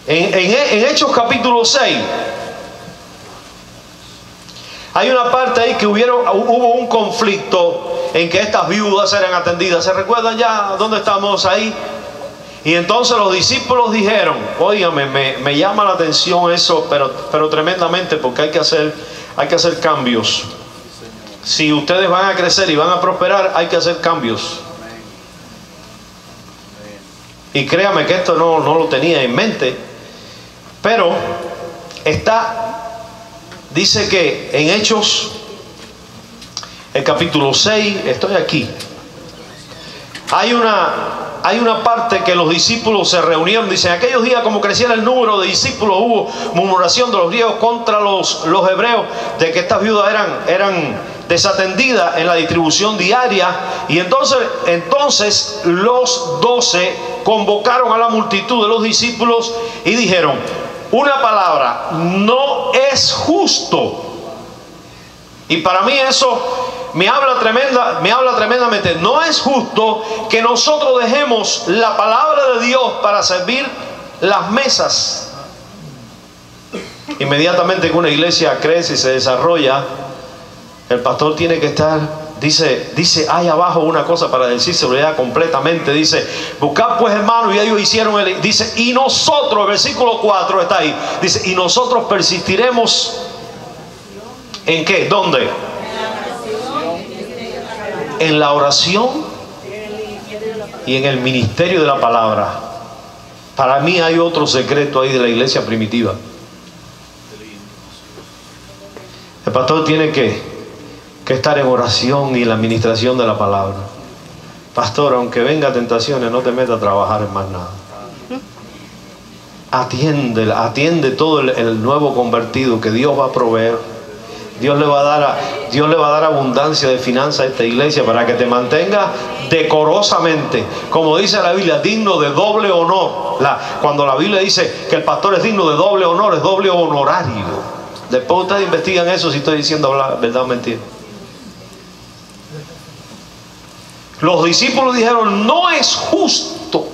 En Hechos capítulo 6 hay una parte ahí que hubo un conflicto en que estas viudas eran atendidas. ¿Se recuerdan ya dónde estamos ahí? Y entonces los discípulos dijeron, óigame, me llama la atención eso, pero tremendamente, porque hay que hacer cambios. Si ustedes van a crecer y van a prosperar, hay que hacer cambios. Y créame que esto no lo tenía en mente, pero dice que en Hechos, el capítulo 6, estoy aquí, hay una parte que los discípulos se reunieron. Dice, en aquellos días, como creciera el número de discípulos, hubo murmuración de los griegos contra los hebreos, de que estas viudas eran desatendidas en la distribución diaria. Y entonces los 12 convocaron a la multitud de los discípulos y dijeron una palabra: no es justo. Y para mí eso me habla tremendamente. No es justo que nosotros dejemos la palabra de Dios para servir las mesas. Inmediatamente que una iglesia crece y se desarrolla, el pastor tiene que estar, dice ahí abajo una cosa para decírselo ya completamente. Dice, buscad pues, hermanos, y ellos hicieron dice, y nosotros, el versículo 4 está ahí, dice, y nosotros persistiremos ¿en qué? ¿Dónde? En la oración y en el ministerio de la palabra. Para mí hay otro secreto ahí de la iglesia primitiva. El pastor tiene que estar en oración y en la administración de la palabra. Pastor, aunque venga tentaciones, no te metas a trabajar en más nada. Atiende todo el nuevo convertido, que Dios va a proveer. Dios le va a dar abundancia de finanzas a esta iglesia para que te mantenga decorosamente, como dice la Biblia, digno de doble honor. Cuando la Biblia dice que el pastor es digno de doble honor, es doble honorario. Después ustedes investigan eso, si estoy diciendo verdad o mentira. Los discípulos dijeron, no es justo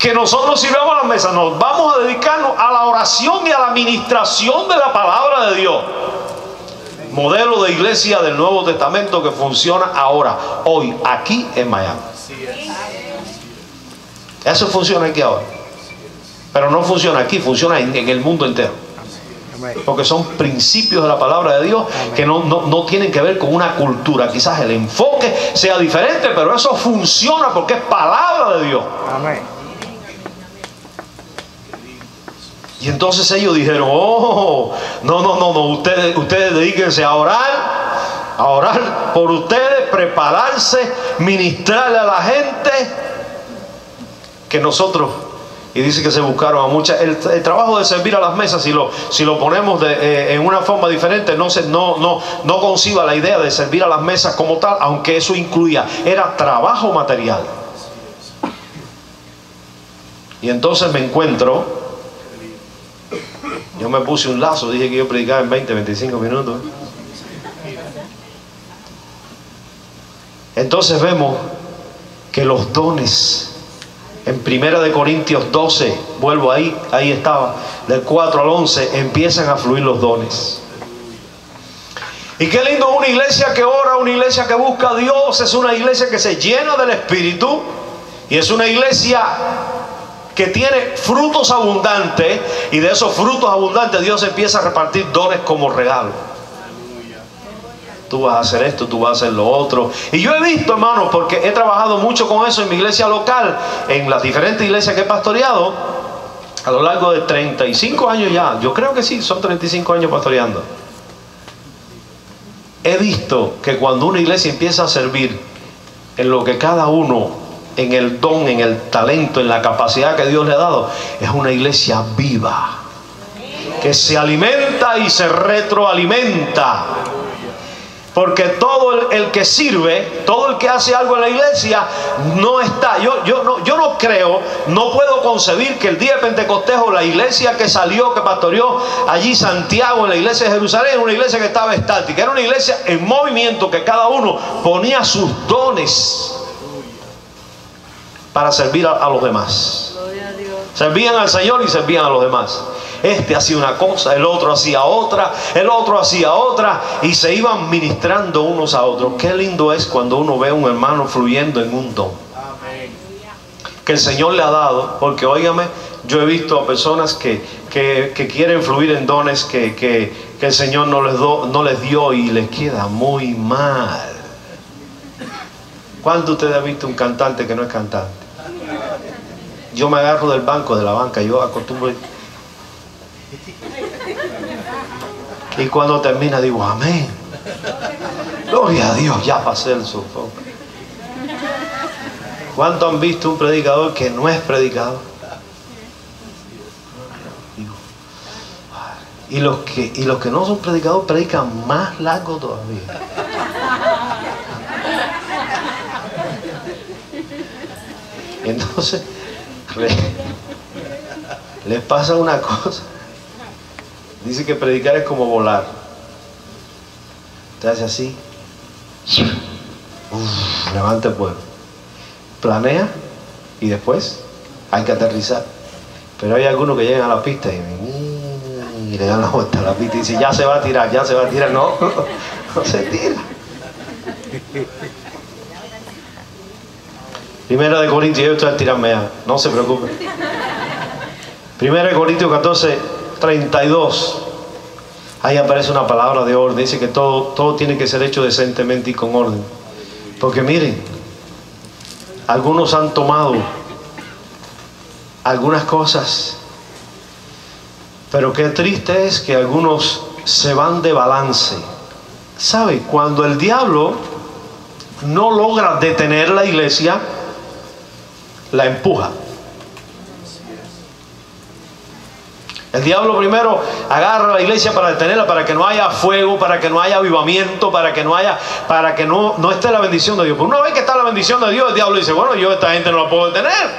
que nosotros sirvamos a la mesa. Nos vamos a dedicarnos a la oración y a la administración de la palabra de Dios. Modelo de iglesia del Nuevo Testamento que funciona ahora, hoy, aquí en Miami. Eso funciona aquí ahora. Pero no funciona aquí, funciona en el mundo entero. Porque son principios de la palabra de Dios que no tienen que ver con una cultura. Quizás el enfoque sea diferente, pero eso funciona porque es palabra de Dios. Amén. Y entonces ellos dijeron, no, ustedes dedíquense a orar por ustedes, prepararse, ministrarle a la gente, que nosotros. Y dice que se buscaron a muchas. El trabajo de servir a las mesas, si lo ponemos en una forma diferente, no conciba la idea de servir a las mesas como tal, aunque eso era trabajo material. Y entonces me encuentro. Yo me puse un lazo, dije que yo predicaba en 20-25 minutos. Entonces vemos que los dones, en 1 Corintios 12, vuelvo ahí estaba, del 4 al 11, empiezan a fluir los dones. Y qué lindo una iglesia que ora, una iglesia que busca a Dios, es una iglesia que se llena del Espíritu, y es una iglesia que tiene frutos abundantes, y de esos frutos abundantes Dios empieza a repartir dones como regalo. Tú vas a hacer esto, tú vas a hacer lo otro. Y yo he visto, hermanos, porque he trabajado mucho con eso en mi iglesia local, en las diferentes iglesias que he pastoreado a lo largo de 35 años ya. Yo creo que sí, son 35 años pastoreando. He visto que cuando una iglesia empieza a servir en lo que cada uno, en el don, en el talento, en la capacidad que Dios le ha dado, es una iglesia viva, que se alimenta y se retroalimenta. Porque todo el que sirve, todo el que hace algo en la iglesia, no está. Yo no creo, no puedo concebir que el día de Pentecostés, o la iglesia que salió, que pastoreó allí Santiago, en la iglesia de Jerusalén, era una iglesia que estaba estática. Era una iglesia en movimiento, que cada uno ponía sus dones para servir a los demás. Servían al Señor y servían a los demás. Este hacía una cosa, el otro hacía otra, el otro hacía otra, y se iban ministrando unos a otros. Qué lindo es cuando uno ve a un hermano fluyendo en un don que el Señor le ha dado. Porque óigame, yo he visto a personas que quieren fluir en dones que el Señor no les dio, y les queda muy mal. ¿Cuánto usted ha visto un cantante que no es cantante? Yo me agarro del banco de la banca, yo acostumbro, y cuando termina digo amén, gloria a Dios, ya pasé el sofoco. ¿Cuánto han visto un predicador que no es predicador? Y los que no son predicadores predican más largo todavía. Entonces les pasa una cosa. Dice que predicar es como volar. Te hace así, levanta el vuelo, planea, y después hay que aterrizar. Pero hay algunos que llegan a la pista y le dan la vuelta a la pista y dicen ya se va a tirar, ya se va a tirar. No, no se tira. Primera de Corintios, yo estoy a tirarme ya, no se preocupe. Primera de Corintios 14, 32. Ahí aparece una palabra de orden. Dice que todo tiene que ser hecho decentemente y con orden. Porque miren, algunos han tomado algunas cosas, pero qué triste es que algunos se van de balance. ¿Sabe? Cuando el diablo no logra detener la iglesia, la empuja. El diablo primero agarra a la iglesia para detenerla, para que no haya fuego, para que no haya avivamiento, para que no esté la bendición de Dios. Pero una vez que está la bendición de Dios, el diablo dice, bueno, yo esta gente no la puedo detener.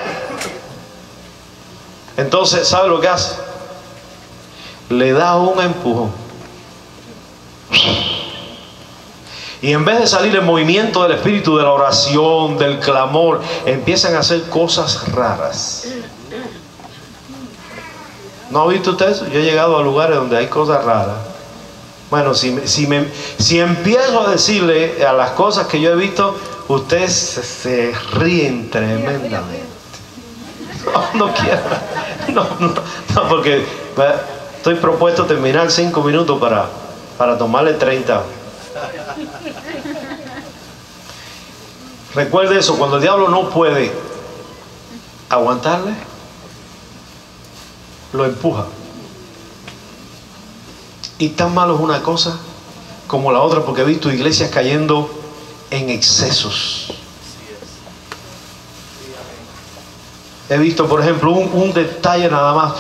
Entonces, ¿sabe lo que hace? Le da un empujón. Y en vez de salir el movimiento del espíritu, de la oración, del clamor, empiezan a hacer cosas raras. ¿No ha visto usted eso? Yo he llegado a lugares donde hay cosas raras. Bueno, si empiezo a decirle a las cosas que yo he visto, ustedes se ríen tremendamente. No quiero. No, porque estoy propuesto a terminar 5 minutos para tomarle 30. Recuerde eso, cuando el diablo no puede aguantarle, lo empuja. Y tan malo es una cosa como la otra, porque he visto iglesias cayendo en excesos. He visto, por ejemplo, un detalle nada más.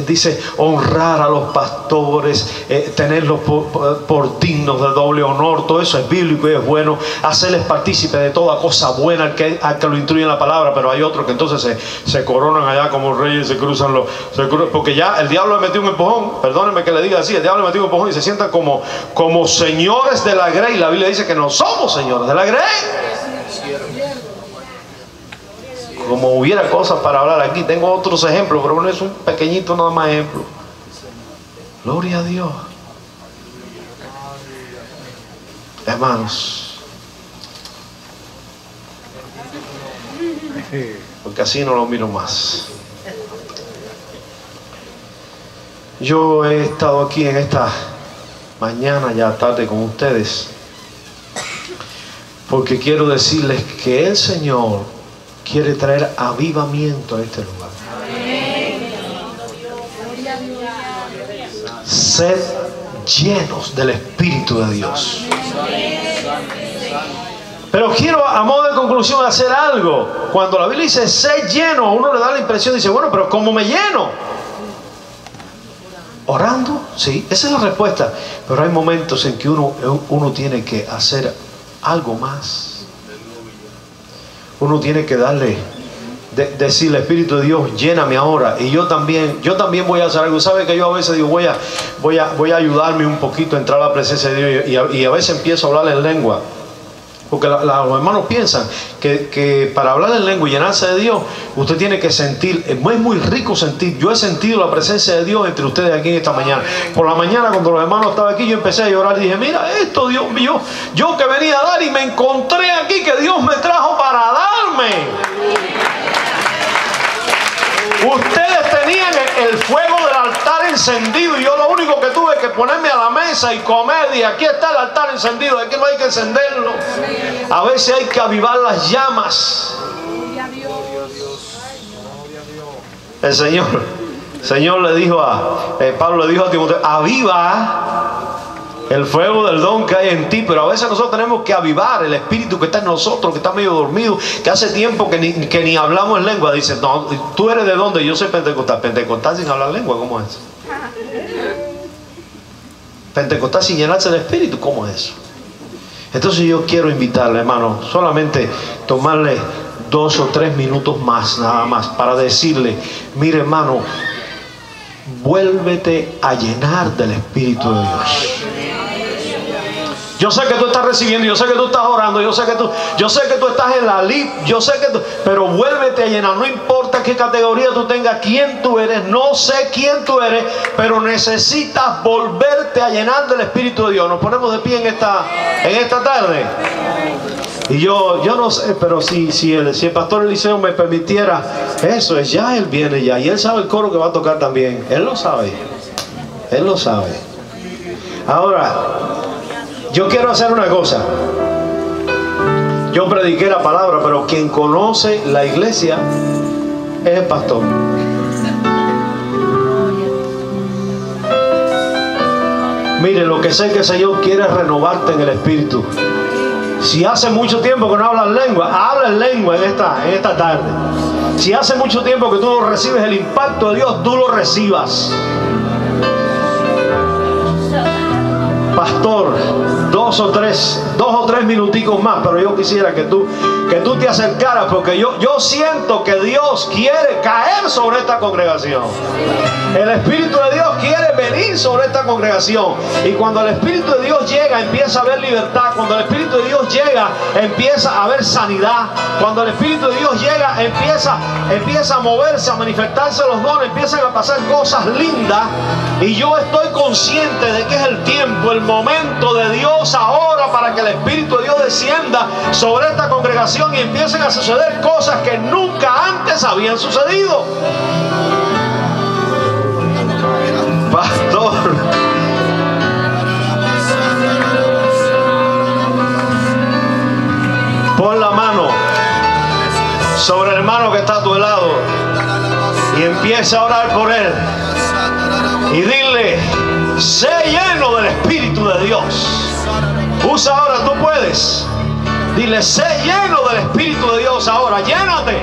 Dice honrar a los pastores, tenerlos por dignos de doble honor. Todo eso es bíblico y es bueno. Hacerles partícipes de toda cosa buena al que lo instruye en la palabra. Pero hay otros que entonces se coronan allá como reyes, se cruzan porque ya el diablo le metió un empujón. Perdónenme que le diga así. El diablo le metió un empujón y se sientan como señores de la grey. La Biblia dice que no somos señores de la grey. Como hubiera cosas para hablar aquí. Tengo otros ejemplos, pero bueno, es un pequeñito nada más ejemplo. Gloria a Dios. Hermanos, porque así no lo miro más. Yo he estado aquí en esta mañana, ya tarde, con ustedes, porque quiero decirles que el Señor quiere traer avivamiento a este lugar. Sed llenos del Espíritu de Dios. Pero quiero, a modo de conclusión, hacer algo. Cuando la Biblia dice sed lleno, a uno le da la impresión, dice, bueno, pero ¿cómo me lleno? ¿Orando? Sí, esa es la respuesta. Pero hay momentos en que uno tiene que hacer algo más. Uno tiene que decirle, Espíritu de Dios, lléname ahora. Y yo también voy a hacer algo. ¿Sabe que yo a veces digo, voy a ayudarme un poquito a entrar a la presencia de Dios? Y a veces empiezo a hablar en lengua. Porque los hermanos piensan que para hablar en lengua y llenarse de Dios, usted tiene que sentir. Es muy rico sentir. Yo he sentido la presencia de Dios entre ustedes aquí esta mañana. Por la mañana, cuando los hermanos estaban aquí, yo empecé a llorar y dije, mira esto, Dios mío, yo que venía a dar y me encontré aquí que Dios me trajo para darme. Ustedes tenían el fuego del altar encendido y yo lo único que tuve que ponerme a la mesa y comer, y aquí está el altar encendido, aquí no hay que encenderlo. A veces hay que avivar las llamas. El Señor le dijo Pablo le dijo a Timoteo, aviva el fuego del don que hay en ti. Pero a veces nosotros tenemos que avivar el espíritu que está en nosotros, que está medio dormido, que hace tiempo que ni hablamos en lengua. Dice, no, ¿tú eres de dónde? Yo soy pentecostal. ¿Pentecostal sin hablar lengua? ¿Cómo es? Pentecostal sin llenarse del espíritu, ¿cómo es eso? Entonces yo quiero invitarle, hermano, solamente tomarle 2 o 3 minutos más, nada más, para decirle, mire, hermano, vuélvete a llenar del Espíritu de Dios. Yo sé que tú estás recibiendo, yo sé que tú estás orando, yo sé que tú estás en la lid, pero vuélvete a llenar. No importa qué categoría tú tengas, quién tú eres, no sé quién tú eres, pero necesitas volverte a llenar del Espíritu de Dios. Nos ponemos de pie en esta tarde. Y yo no sé, pero si el pastor Eliseo me permitiera eso, ya él viene ya, y él sabe el coro que va a tocar también. Él lo sabe. Ahora, yo quiero hacer una cosa. Yo prediqué la palabra, pero quien conoce la iglesia es el pastor. Mire, lo que sé que el Señor quiere renovarte en el espíritu. Si hace mucho tiempo que no hablas lengua, habla en lengua en esta tarde. Si hace mucho tiempo que tú no recibes el impacto de Dios, tú lo recibas. Pastor, 2 o 3 minuticos más, pero yo quisiera que tú te acercaras, porque yo siento que Dios quiere caer sobre esta congregación. El Espíritu de Dios quiere venir sobre esta congregación, y cuando el Espíritu de Dios llega, empieza a haber libertad. Cuando el Espíritu de Dios llega, empieza a haber sanidad. Cuando el Espíritu de Dios llega, empieza a moverse, a manifestarse los dones, empiezan a pasar cosas lindas. Y yo estoy consciente de que es el tiempo, el momento de Dios ahora, para que el Espíritu de Dios descienda sobre esta congregación y empiecen a suceder cosas que nunca antes habían sucedido. Pastor, pon la mano sobre el hermano que está a tu lado y empieza a orar por él y dile, sé lleno del Espíritu de Dios. Usa ahora, tú puedes. Dile, sé lleno del Espíritu de Dios ahora, llénate.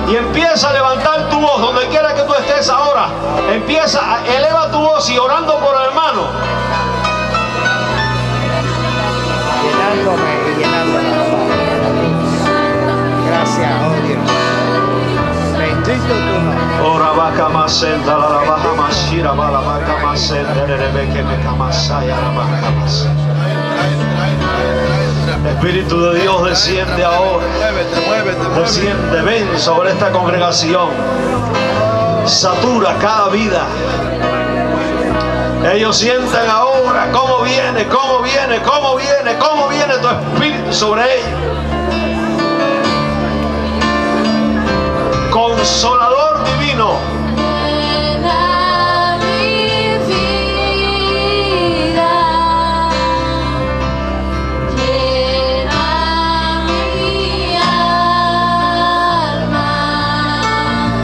Y empieza a levantar tu voz donde quiera que tú estés ahora. Eleva tu voz y orando por el hermano. Llenándome. Gracias, oh Dios. Bendito tu nombre. Ora vaca masenta la baja masira bala vaca masenta que me camasaya la vaca mas. Espíritu de Dios desciende ahora. Desciende, ven sobre esta congregación. Satura cada vida. Ellos sienten ahora cómo viene tu espíritu sobre ellos.